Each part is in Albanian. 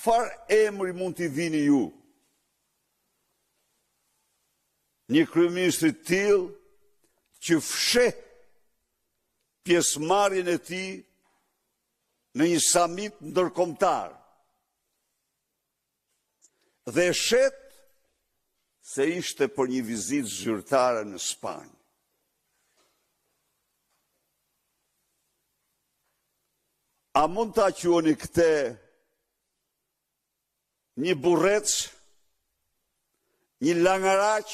çfarë emri mund t'i vini ju? Një kryeministri të tillë që fsheh pjesëmarrjen e tij në një samit ndërkombëtar dhe shet se ishte për një vizitë zyrtare në Spanjë. A mund ta quheni këtë një burrec, një langaraq,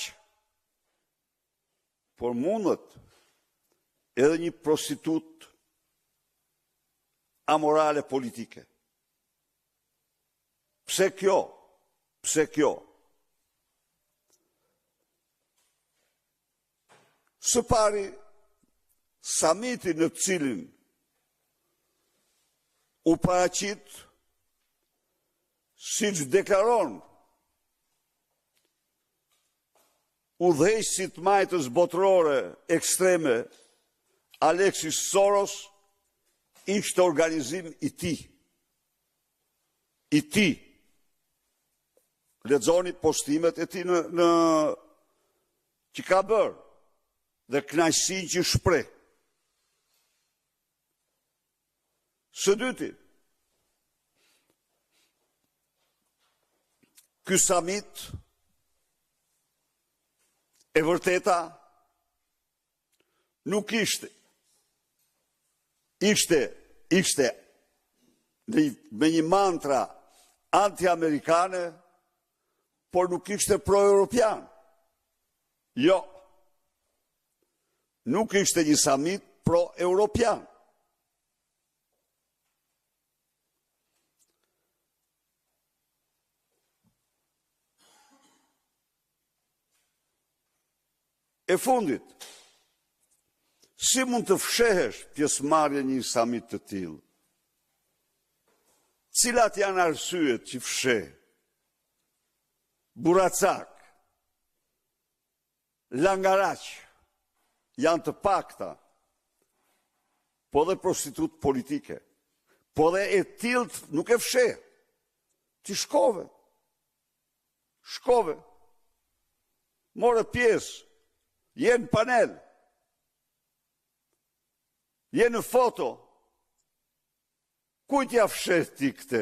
por mundet edhe një prostitut amorale politike. Pse kjo? Pse kjo? Së pari, samiti në cilin u paraqit, siç deklaron udhëheqësi të majtës botërore ekstreme Alexis Soros, ishte organizim i tij. I tij. Lexoni postimet e tij në që ka bërë dhe kënaqësinë që shpreh. Së dyti, ky samit e vërteta nuk ishte me një mantra anti-amerikane, por nuk ishte pro-europian. Jo, nuk ishte një samit pro-europian. E fundit, si mund të fshehesh pjesëmarrje një samit të tillë? Cilat janë arsyet që fsheh? Burracak, langaraq, janë të pakta, po dhe prostitut politike, po dhe e tillë nuk e fsheh. Ti shkove, more pjesë, je në panel, je në foto, kujt ja fshet ti këtë?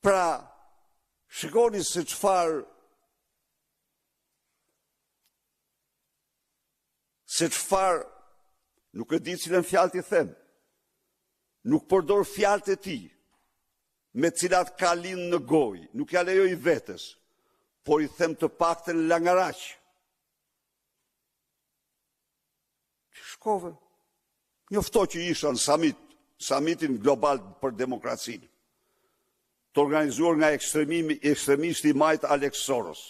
Pra, shikoni se çfarë nuk e di cilën fjalë t'i them. Nuk përdor fjalët e tij me cilat ka lind në gojë, nuk ja lejoj vetes, por i them të paktën langaraq. Shkove, njofto që isha në samitin global për demokracinë, të organizuar nga ekstremisti i majt Alex Soros.